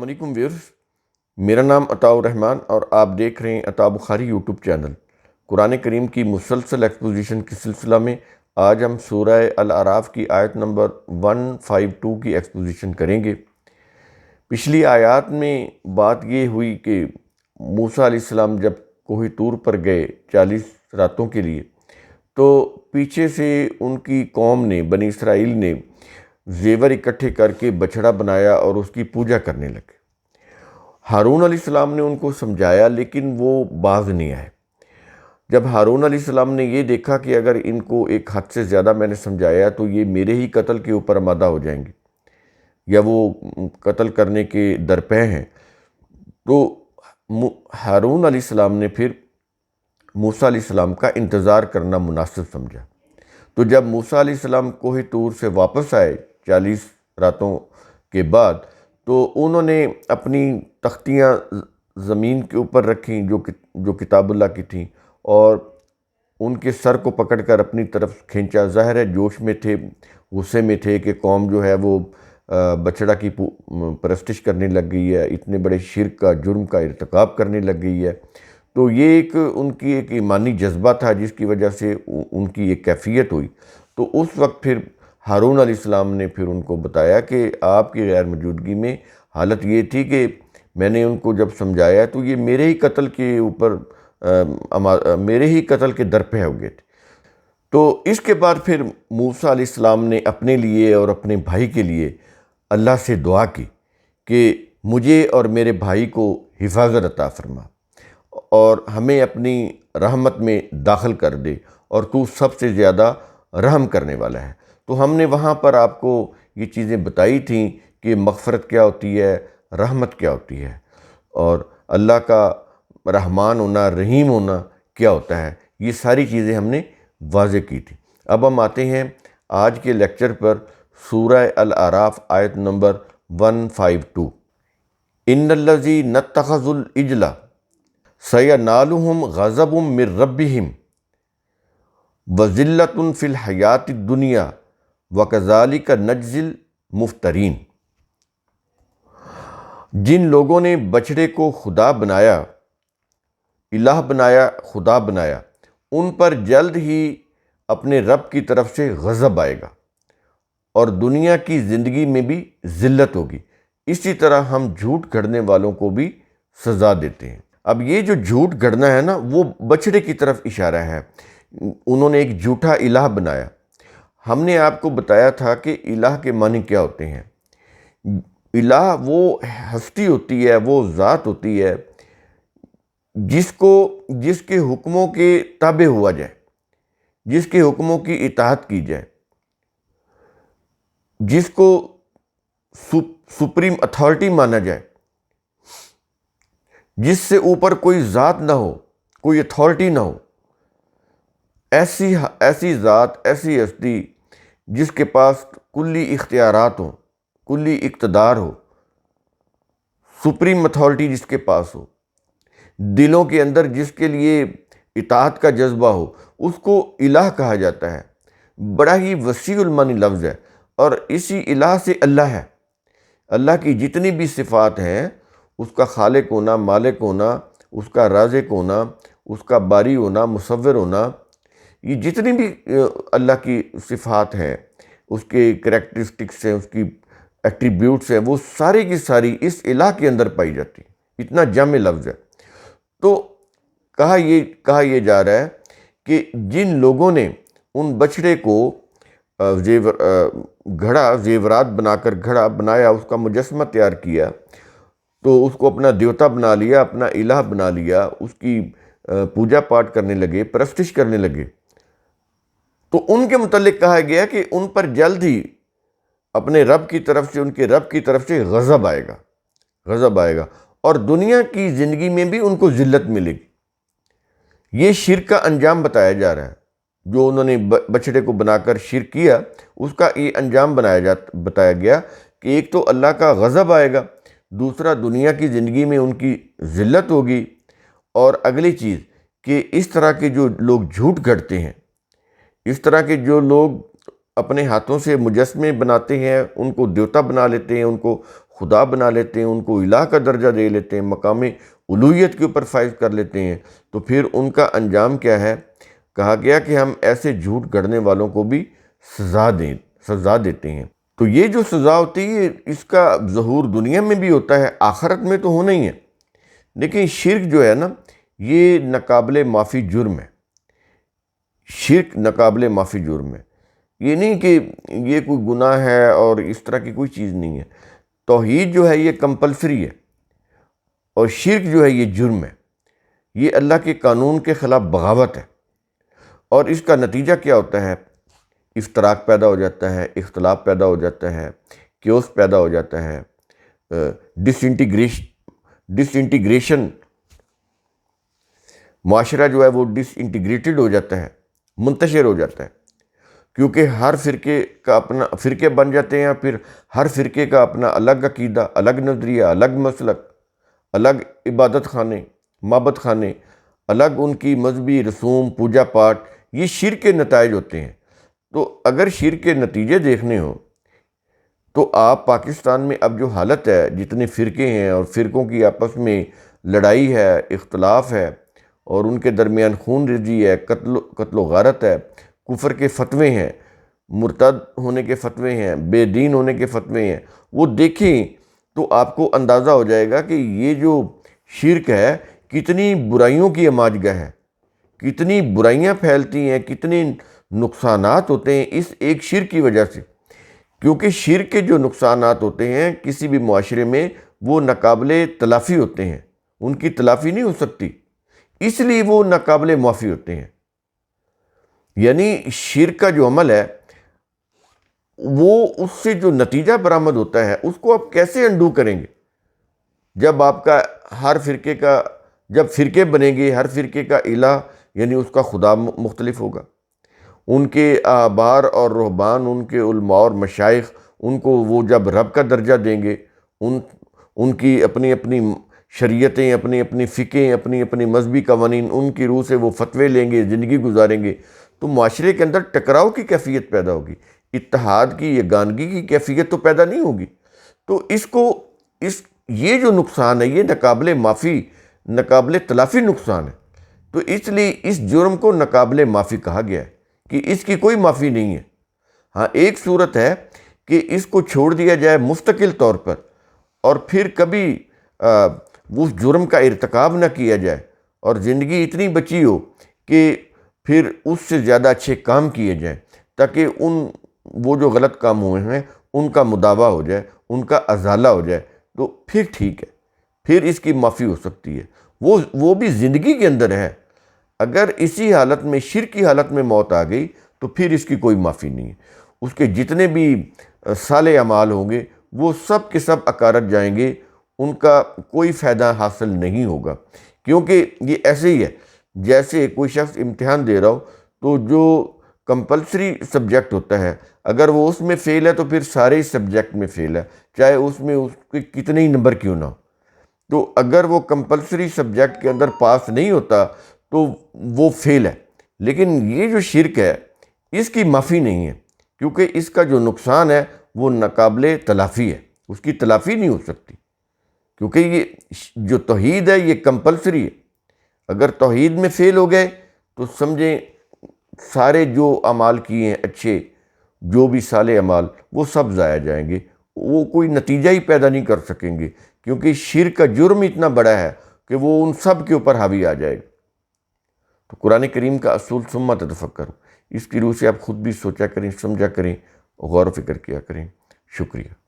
السلام علیکم ویورز، میرا نام عطاء الرحمن اور آپ دیکھ رہے ہیں عطاء بخاری یوٹیوب چینل۔ قرآن کریم کی مسلسل ایکسپوزیشن کے سلسلہ میں آج ہم سورہ الاعراف کی آیت نمبر 152 کی ایکسپوزیشن کریں گے۔ پچھلی آیات میں بات یہ ہوئی کہ موسیٰ علیہ السلام جب کوہ طور پر گئے 40 راتوں کے لیے، تو پیچھے سے ان کی قوم نے، بنی اسرائیل نے زیور اکٹھے کر کے بچھڑا بنایا اور اس کی پوجا کرنے لگے۔ ہارون علیہ السلام نے ان کو سمجھایا لیکن وہ باز نہیں آئے۔ جب ہارون علیہ السلام نے یہ دیکھا کہ اگر ان کو ایک حد سے زیادہ میں نے سمجھایا تو یہ میرے ہی قتل کے اوپر آمادہ ہو جائیں گے یا وہ قتل کرنے کے درپے ہیں، تو ہارون علیہ السلام نے پھر موسیٰ علیہ السلام کا انتظار کرنا مناسب سمجھا۔ تو جب موسیٰ علیہ السلام کوہ طور سے واپس آئے 40 راتوں کے بعد، تو انہوں نے اپنی تختیاں زمین کے اوپر رکھیں جو کتاب اللہ کی تھیں، اور ان کے سر کو پکڑ کر اپنی طرف کھینچا۔ ظاہر ہے جوش میں تھے، غصے میں تھے کہ قوم جو ہے وہ بچڑا کی پرستش کرنے لگ گئی ہے، اتنے بڑے شرک کا، جرم کا ارتکاب کرنے لگ گئی ہے۔ تو یہ ایک ان کی ایک ایمانی جذبہ تھا جس کی وجہ سے ان کی ایک کیفیت ہوئی۔ تو اس وقت پھر ہارون علیہ السلام نے پھر ان کو بتایا کہ آپ کی غیر موجودگی میں حالت یہ تھی کہ میں نے ان کو جب سمجھایا تو یہ میرے ہی قتل کے اوپر میرے ہی قتل کے درپے ہو گئے تھے۔ تو اس کے بعد پھر موسیٰ علیہ السلام نے اپنے لیے اور اپنے بھائی کے لیے اللہ سے دعا کی کہ مجھے اور میرے بھائی کو حفاظت عطا فرما اور ہمیں اپنی رحمت میں داخل کر دے، اور تو سب سے زیادہ رحم کرنے والا ہے۔ تو ہم نے وہاں پر آپ کو یہ چیزیں بتائی تھیں کہ مغفرت کیا ہوتی ہے، رحمت کیا ہوتی ہے، اور اللہ کا رحمان ہونا، رحیم ہونا کیا ہوتا ہے۔ یہ ساری چیزیں ہم نے واضح کی تھی۔ اب ہم آتے ہیں آج کے لیکچر پر، سورہ الاعراف آیت نمبر 152۔ ان الذین اتخذوا العجل سینالہم غضب من ربہم وذلۃ فی الحیاۃ الدنیا وکذالک نجزی المفترین۔ جن لوگوں نے بچھڑے کو خدا بنایا، الہ بنایا، خدا بنایا، ان پر جلد ہی اپنے رب کی طرف سے غضب آئے گا اور دنیا کی زندگی میں بھی ذلت ہوگی۔ اسی طرح ہم جھوٹ گھڑنے والوں کو بھی سزا دیتے ہیں۔ اب یہ جو جھوٹ گھڑنا ہے نا، وہ بچھڑے کی طرف اشارہ ہے۔ انہوں نے ایک جھوٹا الہ بنایا۔ ہم نے آپ کو بتایا تھا کہ الہ کے معنی کیا ہوتے ہیں۔ الہ وہ ہستی ہوتی ہے، وہ ذات ہوتی ہے جس کے حکموں کے تابع ہوا جائے، جس کے حکموں کی اطاعت کی جائے، جس کو سپریم اتھارٹی مانا جائے، جس سے اوپر کوئی ذات نہ ہو، کوئی اتھارٹی نہ ہو۔ ایسی ذات، ایسی ہستی جس کے پاس کلی اختیارات ہوں، کلی اقتدار ہو، سپریم اتھارٹی جس کے پاس ہو، دلوں کے اندر جس کے لیے اطاعت کا جذبہ ہو، اس کو الہ کہا جاتا ہے۔ بڑا ہی وسیع المعنی لفظ ہے، اور اسی الہ سے اللہ ہے۔ اللہ کی جتنی بھی صفات ہیں، اس کا خالق ہونا، مالک ہونا، اس کا رازق ہونا، اس کا باری ہونا، مصور ہونا، یہ جتنی بھی اللہ کی صفات ہیں، اس کے کریکٹرسٹکس ہیں، اس کی ایٹریبیوٹس ہیں، وہ ساری کی ساری اس الہ کے اندر پائی جاتی ہیں۔ اتنا جامع لفظ ہے۔ تو کہا یہ جا رہا ہے کہ جن لوگوں نے ان بچھڑے کو گھڑا، زیورات بنا کر گھڑا بنایا، اس کا مجسمہ تیار کیا، تو اس کو اپنا دیوتا بنا لیا، اپنا الہ بنا لیا، اس کی پوجا پاٹ کرنے لگے، پرستش کرنے لگے، تو ان کے متعلق کہا گیا کہ ان پر جلد ہی اپنے رب کی طرف سے، ان کے رب کی طرف سے غضب آئے گا، اور دنیا کی زندگی میں بھی ان کو ذلت ملے گی۔ یہ شرک کا انجام بتایا جا رہا ہے۔ جو انہوں نے بچڑے کو بنا کر شرک کیا، اس کا یہ انجام بتایا گیا کہ ایک تو اللہ کا غضب آئے گا، دوسرا دنیا کی زندگی میں ان کی ذلت ہوگی، اور اگلی چیز کہ اس طرح کے جو لوگ جھوٹ گھڑتے ہیں، اس طرح کے جو لوگ اپنے ہاتھوں سے مجسمے بناتے ہیں، ان کو دیوتا بنا لیتے ہیں، ان کو خدا بنا لیتے ہیں، ان کو الہ کا درجہ دے لیتے ہیں، مقام الوہیت کے اوپر فائز کر لیتے ہیں، تو پھر ان کا انجام کیا ہے؟ کہا گیا کہ ہم ایسے جھوٹ گڑھنے والوں کو بھی سزا دیتے ہیں۔ تو یہ جو سزا ہوتی ہے اس کا ظہور دنیا میں بھی ہوتا ہے، آخرت میں تو ہونا ہی ہے، لیکن شرک جو ہے نا یہ ناقابل معافی جرم ہے۔ شرک ناقابل معافی جرم ہے، یہ نہیں کہ یہ کوئی گناہ ہے اور اس طرح کی کوئی چیز نہیں ہے۔ توحید جو ہے یہ کمپلسری ہے، اور شرک جو ہے یہ جرم ہے، یہ اللہ کے قانون کے خلاف بغاوت ہے، اور اس کا نتیجہ کیا ہوتا ہے؟ افتراق پیدا ہو جاتا ہے، اختلاف پیدا ہو جاتا ہے، کیوس پیدا ہو جاتا ہے، ڈس انٹیگریشن، معاشرہ جو ہے وہ ڈس انٹیگریٹڈ ہو جاتا ہے، منتشر ہو جاتا ہے، کیونکہ ہر فرقے کا اپنا فرقے بن جاتے ہیں، پھر ہر فرقے کا اپنا الگ عقیدہ، الگ نظریہ، الگ مسلک، الگ عبادت خانے، معبد خانے، الگ ان کی مذہبی رسوم، پوجا پاٹ، یہ شرک کے نتائج ہوتے ہیں۔ تو اگر شرک کے نتیجے دیکھنے ہوں تو آپ پاکستان میں اب جو حالت ہے، جتنے فرقے ہیں اور فرقوں کی آپس میں لڑائی ہے، اختلاف ہے، اور ان کے درمیان خون ریزی ہے، قتل و غارت ہے، کفر کے فتوے ہیں، مرتد ہونے کے فتوے ہیں، بے دین ہونے کے فتوے ہیں، وہ دیکھیں تو آپ کو اندازہ ہو جائے گا کہ یہ جو شرک ہے کتنی برائیوں کی اماج گاہ ہے، کتنی برائیاں پھیلتی ہیں، کتنے نقصانات ہوتے ہیں اس ایک شرک کی وجہ سے۔ کیونکہ شرک کے جو نقصانات ہوتے ہیں کسی بھی معاشرے میں وہ ناقابل تلافی ہوتے ہیں، ان کی تلافی نہیں ہو سکتی، اس لیے وہ ناقابل معافی ہوتے ہیں۔ یعنی شرک کا جو عمل ہے وہ اس سے جو نتیجہ برآمد ہوتا ہے اس کو آپ کیسے انڈو کریں گے؟ جب آپ کا ہر فرقے کا، جب فرقے بنیں گے، ہر فرقے کا الہ یعنی اس کا خدا مختلف ہوگا، ان کے احبار اور رہبان، ان کے علماء اور مشائخ ان کو وہ جب رب کا درجہ دیں گے، ان کی اپنی اپنی شریعتیں، اپنی اپنی فقہیں، اپنی اپنی مذہبی قوانین، ان کی روح سے وہ فتوے لیں گے، زندگی گزاریں گے، تو معاشرے کے اندر ٹکراؤ کی کیفیت پیدا ہوگی، اتحاد کی، یگانگی کی کیفیت تو پیدا نہیں ہوگی۔ تو یہ جو نقصان ہے یہ ناقابل معافی، ناقابل تلافی نقصان ہے۔ تو اس لیے اس جرم کو ناقابل معافی کہا گیا ہے کہ اس کی کوئی معافی نہیں ہے۔ ہاں ایک صورت ہے کہ اس کو چھوڑ دیا جائے مستقل طور پر، اور پھر کبھی اس جرم کا ارتکاب نہ کیا جائے، اور زندگی اتنی بچی ہو کہ پھر اس سے زیادہ اچھے کام کیے جائیں، تاکہ وہ جو غلط کام ہوئے ہیں ان کا مداوع ہو جائے، ان کا ازالہ ہو جائے، تو پھر ٹھیک ہے، پھر اس کی معافی ہو سکتی ہے، وہ بھی زندگی کے اندر ہے۔ اگر اسی حالت میں، شرک کی حالت میں موت آ گئی تو پھر اس کی کوئی معافی نہیں ہے۔ اس کے جتنے بھی صالح اعمال ہوں گے وہ سب کے سب اکارت جائیں گے، ان کا کوئی فائدہ حاصل نہیں ہوگا۔ کیونکہ یہ ایسے ہی ہے جیسے کوئی شخص امتحان دے رہا ہو، تو جو کمپلسری سبجیکٹ ہوتا ہے اگر وہ اس میں فیل ہے تو پھر سارے سبجیکٹ میں فیل ہے، چاہے اس میں اس کے کتنے ہی نمبر کیوں نہ ہو۔ تو اگر وہ کمپلسری سبجیکٹ کے اندر پاس نہیں ہوتا تو وہ فیل ہے۔ لیکن یہ جو شرک ہے اس کی معافی نہیں ہے، کیونکہ اس کا جو نقصان ہے وہ ناقابل تلافی ہے، اس کی تلافی نہیں ہو سکتی، کیونکہ یہ جو توحید ہے یہ کمپلسری ہے۔ اگر توحید میں فیل ہو گئے تو سمجھیں سارے جو اعمال کیے ہیں اچھے، جو بھی صالح اعمال، وہ سب ضائع جائیں گے، وہ کوئی نتیجہ ہی پیدا نہیں کر سکیں گے، کیونکہ شرک کا جرم اتنا بڑا ہے کہ وہ ان سب کے اوپر حاوی آ جائے گا۔ تو قرآن کریم کا اصول ثم تتفکروا، اس کی روح سے آپ خود بھی سوچا کریں، سمجھا کریں، غور و فکر کیا کریں۔ شکریہ۔